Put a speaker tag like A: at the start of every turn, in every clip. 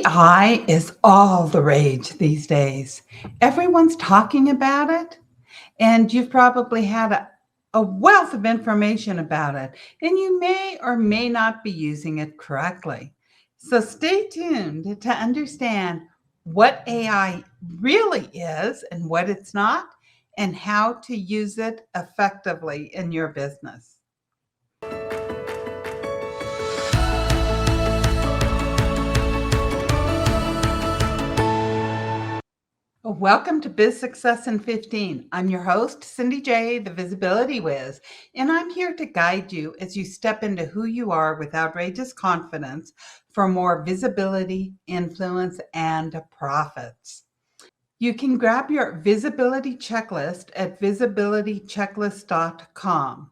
A: AI is all the rage these days. Everyone's talking about it, and you've probably had a wealth of information about it, and you may or may not be using it correctly. So stay tuned to understand what AI really is and what it's not, and how to use it effectively in your business. Welcome to Biz Success in 15. I'm your host, Cindy J, the Visibility Wiz, and I'm here to guide you as you step into who you are with outrageous confidence for more visibility, influence, and profits. You can grab your visibility checklist at visibilitychecklist.com.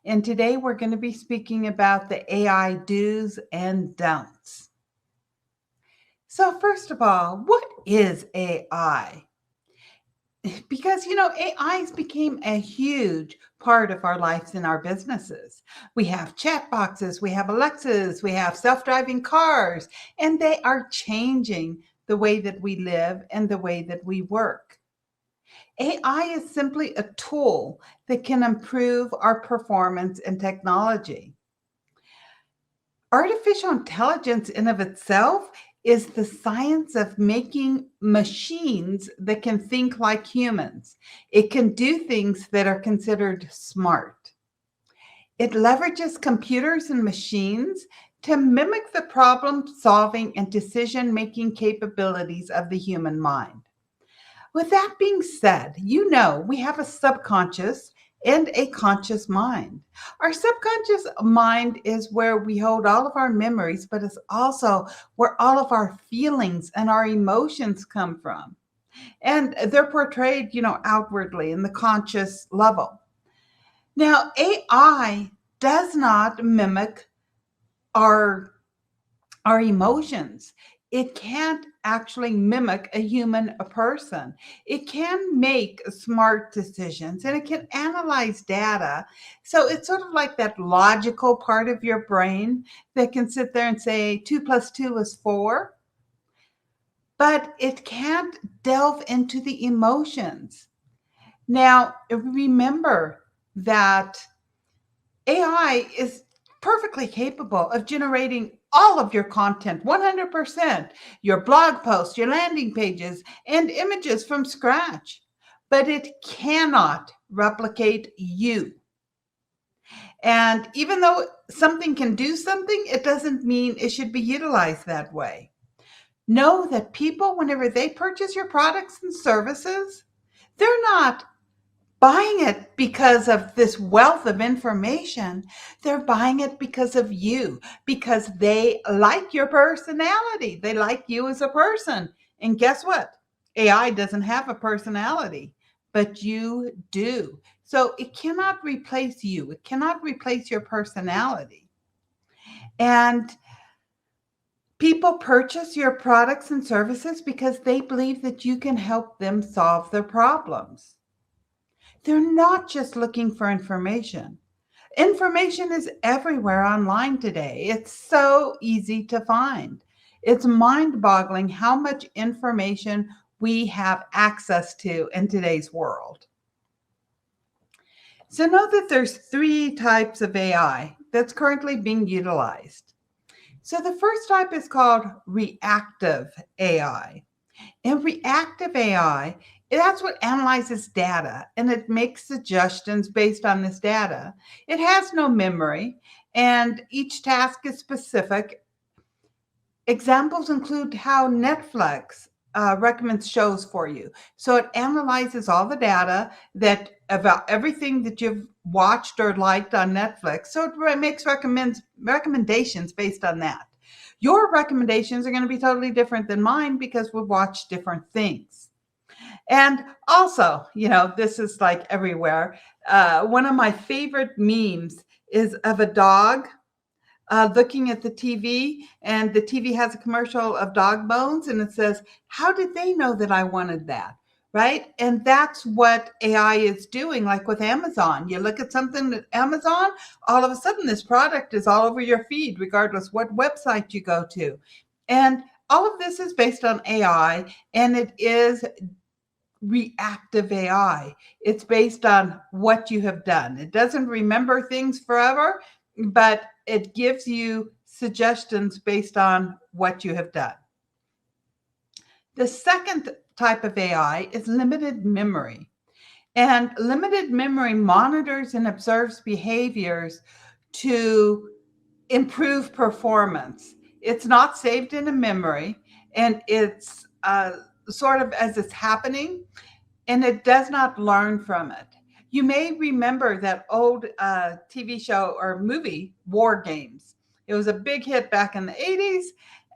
A: And today we're going to be speaking about the AI do's and don'ts. So, first of all, what is AI? Because AIs became a huge part of our lives and our businesses. We have chat boxes, we have Alexas, we have self-driving cars, and they are changing the way that we live and the way that we work. AI is simply a tool that can improve our performance and technology. Artificial intelligence in of itself is the science of making machines that can think like humans. It can do things that are considered smart. It leverages computers and machines to mimic the problem solving and decision making capabilities of the human mind. With that being said, we have a subconscious and a conscious mind. Our subconscious mind is where we hold all of our memories, but it's also where all of our feelings and our emotions come from. And they're portrayed, outwardly in the conscious level. Now, AI does not mimic our emotions. It can't actually mimic a person. It can make smart decisions and it can analyze data. So it's sort of like that logical part of your brain that can sit there and say 2 plus 2 is 4, but it can't delve into the emotions. Now, remember that AI is perfectly capable of generating all of your content, 100%, your blog posts, your landing pages, and images from scratch. But it cannot replicate you. And even though something can do something, it doesn't mean it should be utilized that way. Know that people, whenever they purchase your products and services, they're not buying it because of this wealth of information. They're buying it because of you, because they like your personality. They like you as a person. And guess what? AI doesn't have a personality, but you do. So it cannot replace you. It cannot replace your personality. And people purchase your products and services because they believe that you can help them solve their problems. They're not just looking for information. Information is everywhere online today. It's so easy to find. It's mind-boggling how much information we have access to in today's world. So know that there's 3 types of AI that's currently being utilized. So the first type is called reactive AI. And reactive AI, that's what analyzes data and it makes suggestions based on this data. It has no memory and each task is specific. Examples include how Netflix recommends shows for you. So it analyzes all the data that about everything that you've watched or liked on Netflix. So it makes recommendations based on that. Your recommendations are going to be totally different than mine because we watch different things. And also, this is like everywhere. One of my favorite memes is of a dog looking at the TV, and the TV has a commercial of dog bones, and it says, "How did they know that I wanted that?" Right? And that's what AI is doing, like with Amazon. You look at something at Amazon, all of a sudden this product is all over your feed, regardless what website you go to. And all of this is based on AI, and it is reactive AI. It's based on what you have done. It doesn't remember things forever, but it gives you suggestions based on what you have done. The second type of AI is limited memory. And limited memory monitors and observes behaviors to improve performance. It's not saved in a memory, and it's sort of as it's happening, and it does not learn from it. You may remember that old TV show or movie, War Games. It was a big hit back in the 80s,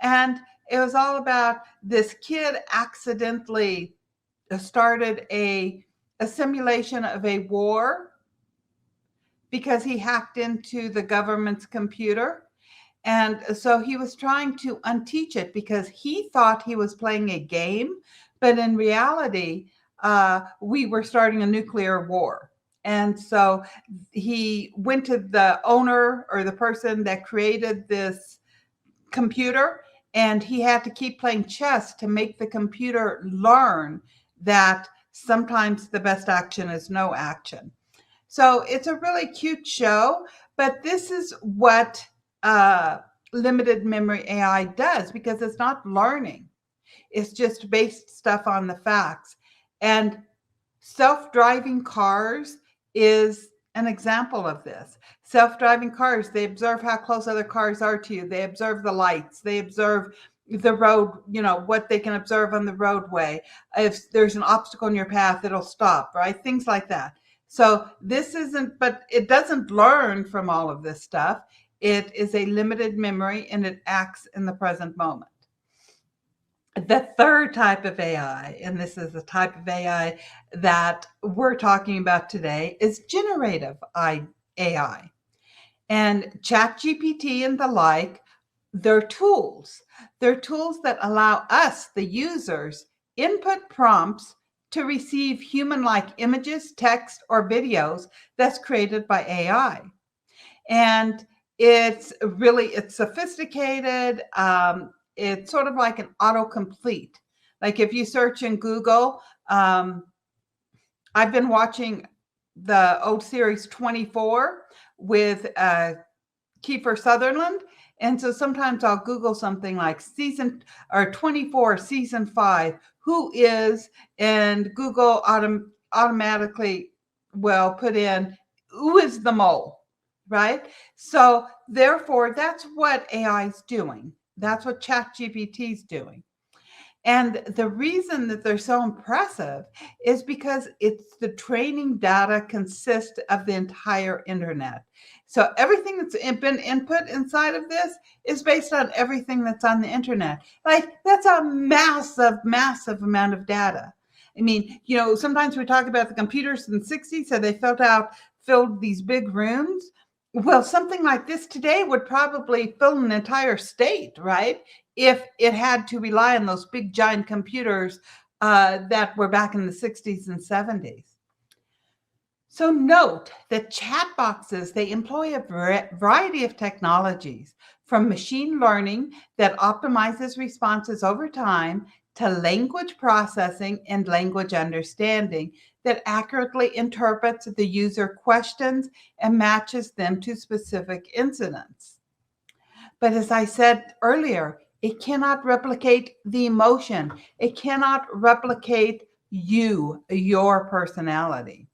A: and it was all about this kid accidentally started a simulation of a war because he hacked into the government's computer. And so he was trying to unteach it because he thought he was playing a game, but in reality, we were starting a nuclear war. And so he went to the owner or the person that created this computer, and he had to keep playing chess to make the computer learn that sometimes the best action is no action. So it's a really cute show, but this is what limited memory AI does, because it's not learning. It's just based stuff on the facts. And self-driving cars is an example of this. Self-driving cars, they observe how close other cars are to you. They observe the lights. They observe the road, what they can observe on the roadway. If there's an obstacle in your path, it'll stop, right? Things like that. So this isn't, but it doesn't learn from all of this stuff. It is a limited memory, and it acts in the present moment. The third type of AI, and this is the type of AI that we're talking about today, is generative AI. And ChatGPT and the like, they're tools. They're tools that allow us, the users, input prompts to receive human-like images, text, or videos that's created by AI. And it's sophisticated. It's sort of like an autocomplete. Like if you search in Google, I've been watching the old series 24 with Kiefer Sutherland. And so sometimes I'll Google something like season or 24, season 5, who is, and Google automatically will put in who is the mole, right? So therefore, that's what AI is doing. That's what ChatGPT is doing. And the reason that they're so impressive is because it's the training data consists of the entire internet. So everything that's been input inside of this is based on everything that's on the internet. Like that's a massive, massive amount of data. I mean, sometimes we talk about the computers in the 60s, so they filled these big rooms. Well, something like this today would probably fill an entire state, right? If it had to rely on those big giant computers that were back in the 60s and 70s. So note that chat boxes, they employ a variety of technologies, from machine learning that optimizes responses over time to language processing and language understanding that accurately interprets the user questions and matches them to specific incidents. But as I said earlier, it cannot replicate the emotion. It cannot replicate your personality.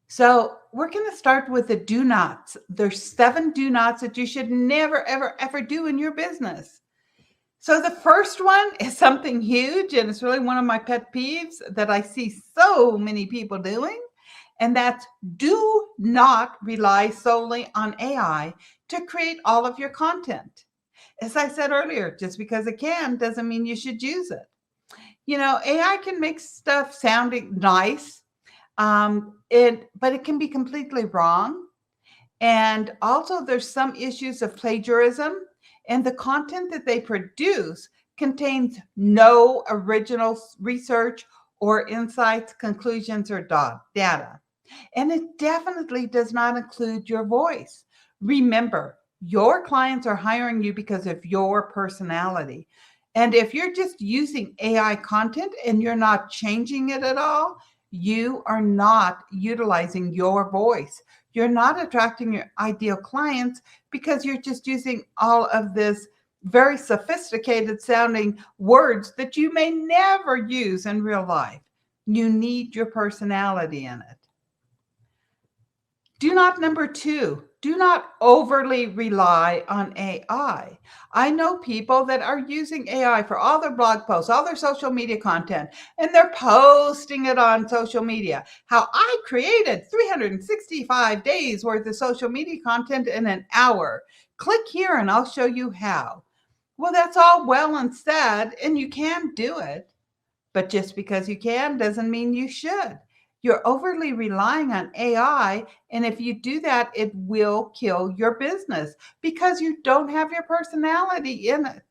A: So we're going to start with the do nots. There's 7 do nots that you should never, ever, ever do in your business. So the first one is something huge, and it's really one of my pet peeves that I see so many people doing, and that's do not rely solely on AI to create all of your content. As I said earlier, just because it can doesn't mean you should use it. AI can make stuff sounding nice, but it can be completely wrong. And also there's some issues of plagiarism, and the content that they produce contains no original research or insights, conclusions, or data. And it definitely does not include your voice. Remember, Your clients are hiring you because of your personality. And if you're just using AI content and you're not changing it at all, you are not utilizing your voice. You're not attracting your ideal clients because you're just using all of this very sophisticated sounding words that you may never use in real life. You need your personality in it. Number two, do not overly rely on AI. I know people that are using AI for all their blog posts, all their social media content, and they're posting it on social media. How I created 365 days worth of social media content in an hour. Click here and I'll show you how. Well, that's all well and said, and you can do it. But just because you can doesn't mean you should. You're overly relying on AI. And if you do that, it will kill your business because you don't have your personality in it.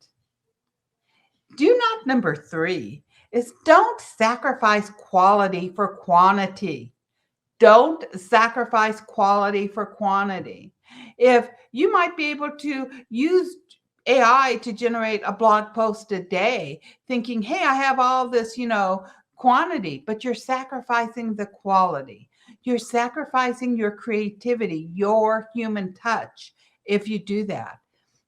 A: Number three is don't sacrifice quality for quantity. Don't sacrifice quality for quantity. If you might be able to use AI to generate a blog post a day, thinking, hey, I have all this, quantity, but you're sacrificing the quality. You're sacrificing your creativity, your human touch, if you do that.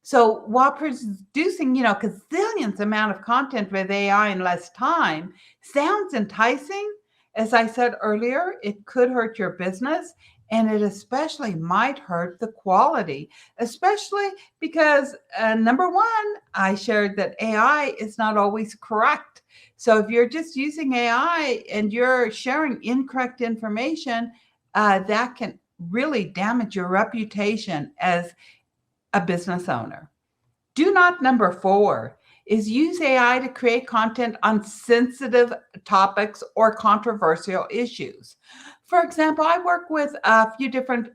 A: So while producing, gazillions amount of content with AI in less time sounds enticing, as I said earlier, it could hurt your business, and it especially might hurt the quality, especially because number one, I shared that AI is not always correct. So if you're just using AI and you're sharing incorrect information, that can really damage your reputation as a business owner. Number four is use AI to create content on sensitive topics or controversial issues. For example, I work with a few different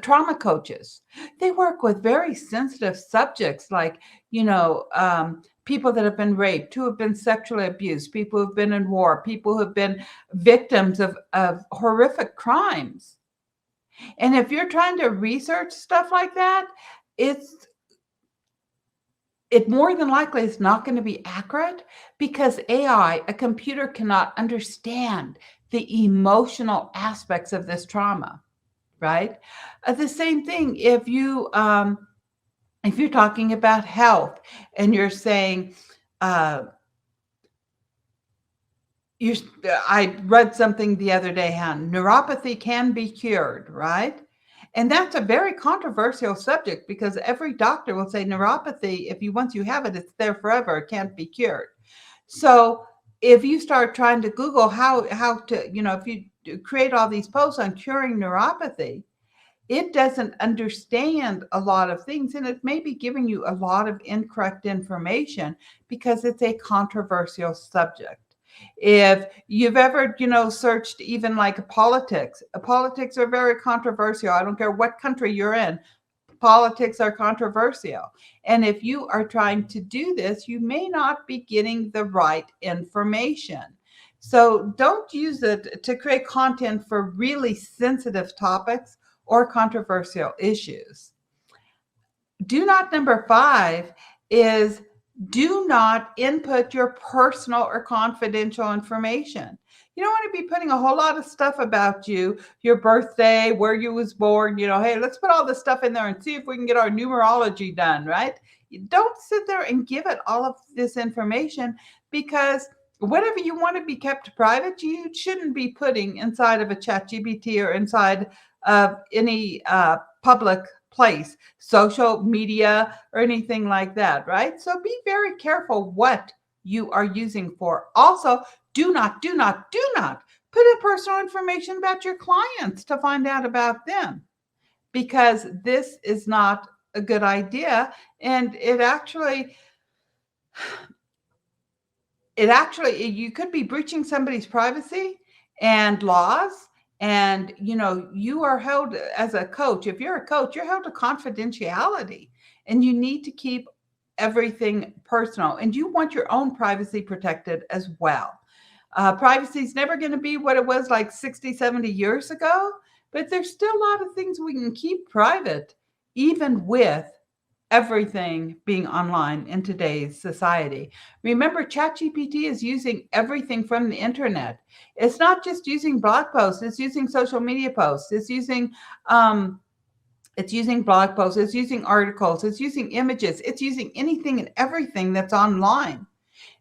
A: trauma coaches. They work with very sensitive subjects like, people that have been raped, who have been sexually abused, people who've been in war, people who have been victims of horrific crimes. And if you're trying to research stuff like that, it more than likely is not going to be accurate because AI, a computer, cannot understand the emotional aspects of this trauma, right? The same thing if you're talking about health and you're saying, I read something the other day how neuropathy can be cured, right? And that's a very controversial subject because every doctor will say neuropathy, once you have it, it's there forever. It can't be cured. So if you start trying to Google how to, if you create all these posts on curing neuropathy, it doesn't understand a lot of things, and it may be giving you a lot of incorrect information because it's a controversial subject. If you've ever, searched even like politics are very controversial. I don't care what country you're in. Politics are controversial. And if you are trying to do this, you may not be getting the right information. So don't use it to create content for really sensitive topics or controversial issues. Number five is do not input your personal or confidential information. You don't want to be putting a whole lot of stuff about you, your birthday, where you was born, hey, let's put all this stuff in there and see if we can get our numerology done, right? You don't sit there and give it all of this information because whatever you want to be kept private, you shouldn't be putting inside of a ChatGPT or inside of any public place, social media, or anything like that, right? So be very careful what you are using for. Also, do not put in personal information about your clients to find out about them, because this is not a good idea. And it actually, you could be breaching somebody's privacy and laws. And, you are held as a coach. If you're a coach, you're held to confidentiality, and you need to keep everything personal, and you want your own privacy protected as well. Privacy is never going to be what it was like 60, 70 years ago, but there's still a lot of things we can keep private even with everything being online in today's society. Remember, ChatGPT is using everything from the internet. It's not just using blog posts, it's using social media posts, um, it's using blog posts, it's using articles, it's using images, it's using anything and everything that's online.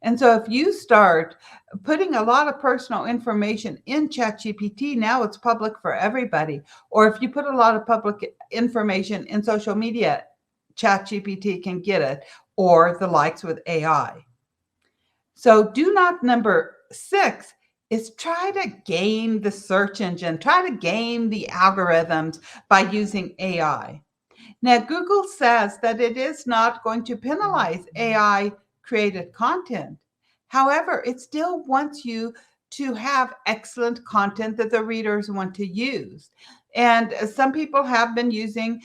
A: And so if you start putting a lot of personal information in ChatGPT, now it's public for everybody. Or if you put a lot of public information in social media, ChatGPT can get it, or the likes with AI. So do not number 6 is try to game the search engine, try to game the algorithms by using AI. Now, Google says that it is not going to penalize AI created content. However, it still wants you to have excellent content that the readers want to use. And some people have been using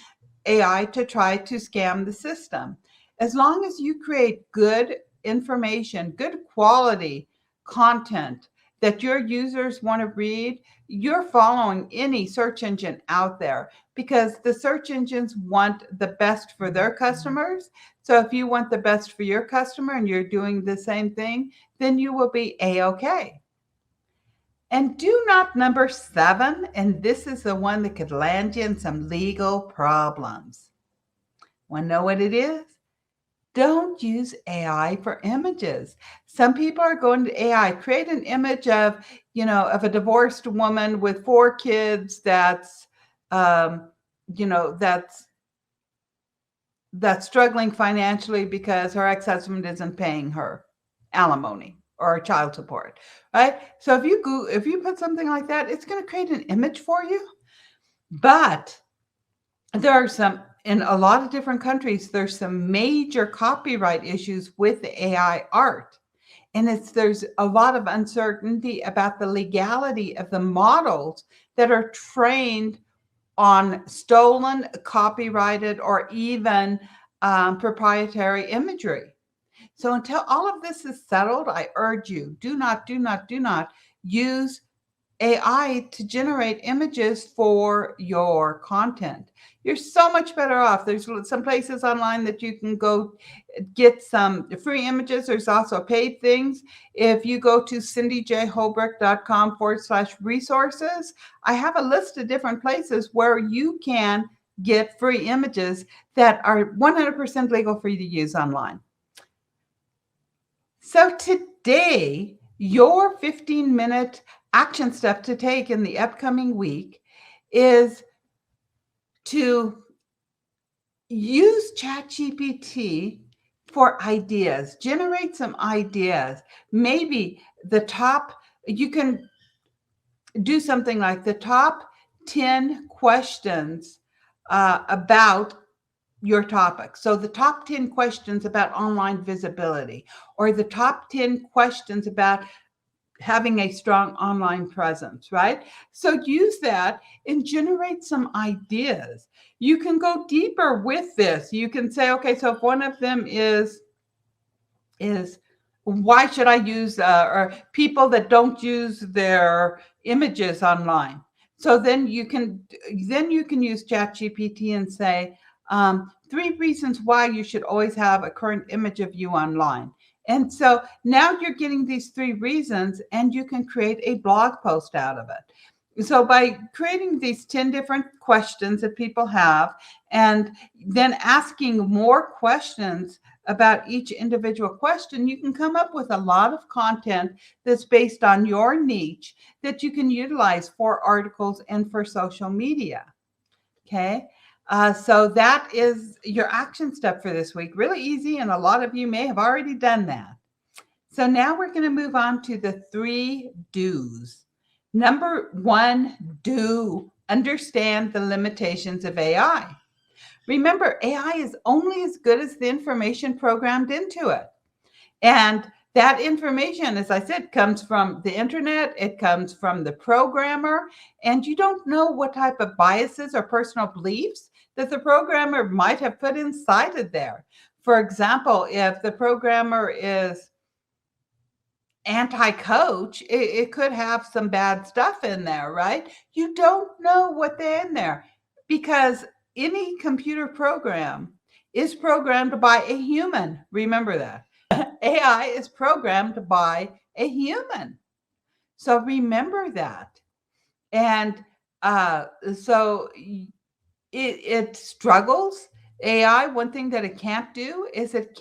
A: AI to try to scam the system. As long as you create good information, good quality content that your users want to read, you're following any search engine out there, because the search engines want the best for their customers. So if you want the best for your customer and you're doing the same thing, then you will be A-OK. And do not number 7, and this is the one that could land you in some legal problems. Want to know what it is? Don't use AI for images. Some people are going to AI, create an image of, of a divorced woman with 4 kids that's, that's struggling financially because her ex-husband isn't paying her alimony or child support, right? So if you put something like that, it's going to create an image for you. But there are some, in a lot of different countries, there's some major copyright issues with the AI art. And there's a lot of uncertainty about the legality of the models that are trained on stolen, copyrighted, or even proprietary imagery. So until all of this is settled, I urge you, do not use AI to generate images for your content. You're so much better off. There's some places online that you can go get some free images. There's also paid things. If you go to cindyjholbrook.com/resources, I have a list of different places where you can get free images that are 100% legal for you to use online. So today, your 15-minute action step to take in the upcoming week is to use ChatGPT for ideas. Generate some ideas. Maybe you can do something like the top 10 questions about your topic. So the top 10 questions about online visibility, or the top 10 questions about having a strong online presence, right? So use that and generate some ideas. You can go deeper with this. You can say, okay, so if one of them is why should I use, or people that don't use their images online? So then you can use ChatGPT and say, 3 reasons why you should always have a current image of you online. And so now you're getting these 3 reasons, and you can create a blog post out of it. So by creating these 10 different questions that people have, and then asking more questions about each individual question, you can come up with a lot of content that's based on your niche that you can utilize for articles and for social media. Okay. So that is your action step for this week. Really easy, and a lot of you may have already done that. So now we're going to move on to the 3 do's. Number 1, do understand the limitations of AI. Remember, AI is only as good as the information programmed into it. And that information, as I said, comes from the internet. It comes from the programmer. And you don't know what type of biases or personal beliefs that the programmer might have put inside of there. For example, if the programmer is anti-coach, it could have some bad stuff in there, right? You don't know what they're in there, because any computer program is programmed by a human. Remember that. AI is programmed by a human. So remember that. And so it struggles. AI, one thing that it can't do is it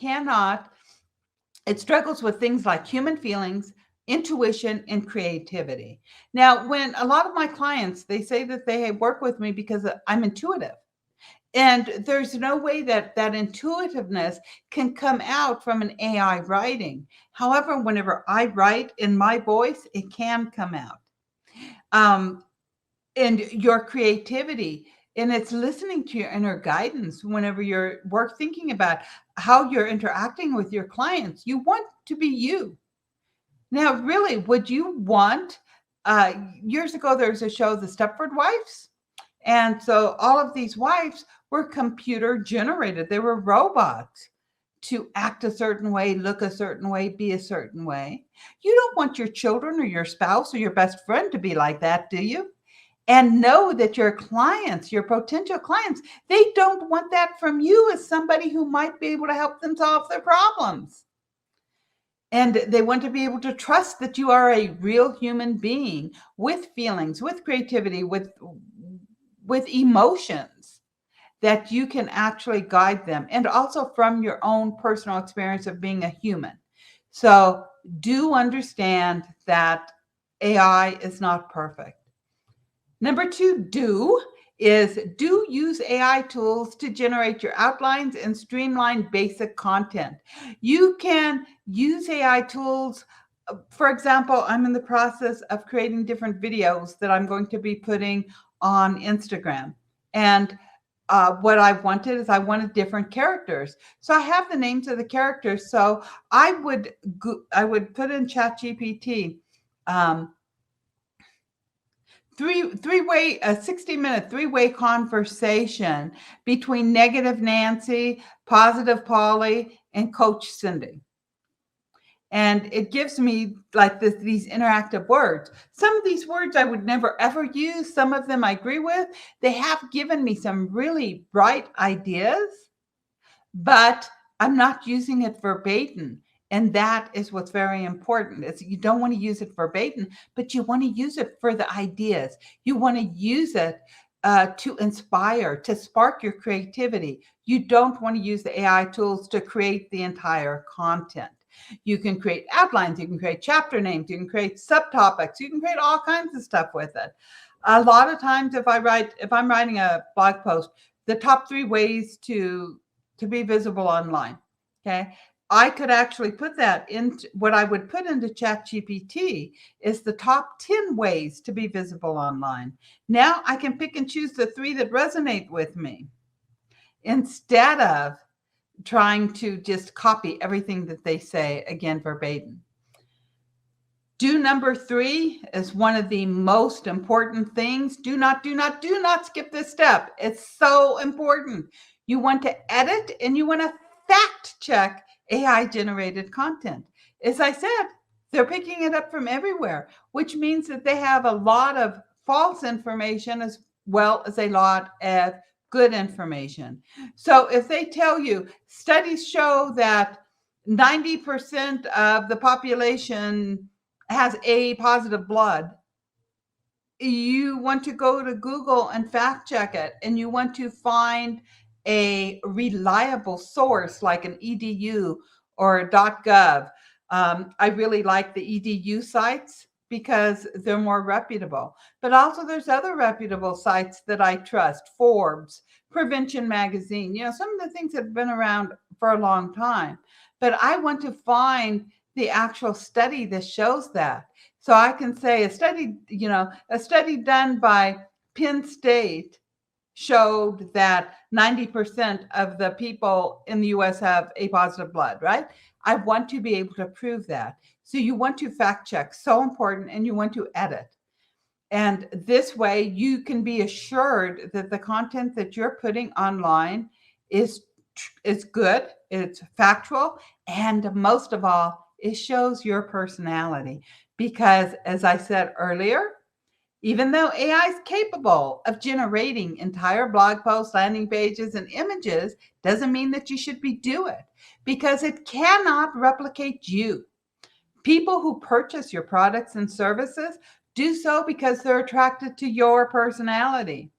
A: struggles with things like human feelings, intuition, and creativity. Now, when a lot of my clients, they say that they work with me because I'm intuitive. And there's no way that that intuitiveness can come out from an AI writing. However, whenever I write in my voice, it can come out. And your creativity, and it's listening to your inner guidance whenever you're thinking about how you're interacting with your clients. You want to be you. Now, really, would you want, years ago, there was a show, The Stepford Wives. And so all of these wives were computer generated. They were robots to act a certain way, look a certain way, be a certain way. You don't want your children or your spouse or your best friend to be like that, do you? And know that your clients, your potential clients, they don't want that from you as somebody who might be able to help them solve their problems. And they want to be able to trust that you are a real human being with feelings, with creativity, with emotions, that you can actually guide them, and also from your own personal experience of being a human. So do understand that AI is not perfect. Number 2, do use AI tools to generate your outlines and streamline basic content. You can use AI tools. For example, I'm in the process of creating different videos that I'm going to be putting on Instagram. And what I wanted different characters. So I have the names of the characters. So I would put in ChatGPT, a 60-minute three-way conversation between negative Nancy, positive Polly, and Coach Cindy. And it gives me like these interactive words. Some of these words I would never ever use. Some of them I agree with. They have given me some really bright ideas, but I'm not using it verbatim. And that is what's very important. Is you don't want to use it verbatim, but you want to use it for the ideas. You want to use it to inspire, to spark your creativity. You don't want to use the AI tools to create the entire content. You can create outlines, you can create chapter names, you can create subtopics, you can create all kinds of stuff with it. A lot of times if I'm writing a blog post, the top 3 ways to be visible online, okay? I could actually put that into what I would put into ChatGPT is the top 10 ways to be visible online. Now I can pick and choose the 3 that resonate with me instead of trying to just copy everything that they say again verbatim. Number 3 is one of the most important things. Do not skip this step. It's so important. You want to edit and you want to fact check AI generated content. As I said, they're picking it up from everywhere, which means that they have a lot of false information as well as a lot of good information. So if they tell you studies show that 90% of the population has A positive blood, you want to go to Google and fact check it, and you want to find a reliable source like an EDU or a .gov. I really like the EDU sites because they're more reputable. But also there's other reputable sites that I trust, Forbes, Prevention Magazine, some of the things that have been around for a long time. But I want to find the actual study that shows that. So I can say a study done by Penn State showed that 90% of the people in the US have A positive blood, right? I want to be able to prove that. So you want to fact check, so important, and you want to edit. And this way you can be assured that the content that you're putting online is good, it's factual, and most of all, it shows your personality. Because as I said earlier, Even though AI is capable of generating entire blog posts, landing pages, and images, doesn't mean that you should do it because it cannot replicate you. People who purchase your products and services do so because they're attracted to your personality.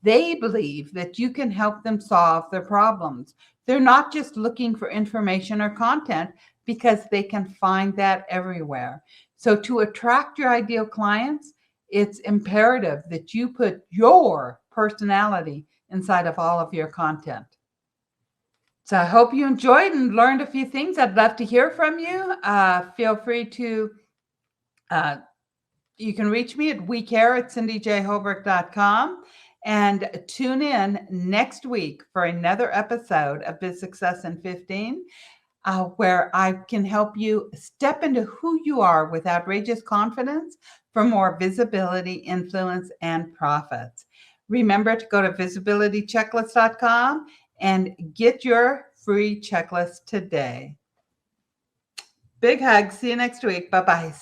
A: They believe that you can help them solve their problems. They're not just looking for information or content because they can find that everywhere. So, to attract your ideal clients, it's imperative that you put your personality inside of all of your content. So I hope you enjoyed and learned a few things. I'd love to hear from you. Feel free to, you can reach me at wecare@cindyjholbrook.com and tune in next week for another episode of Biz Success in 15, where I can help you step into who you are with outrageous confidence for more visibility, influence, and profits. Remember to go to visibilitychecklist.com and get your free checklist today. Big hug. See you next week. Bye-bye.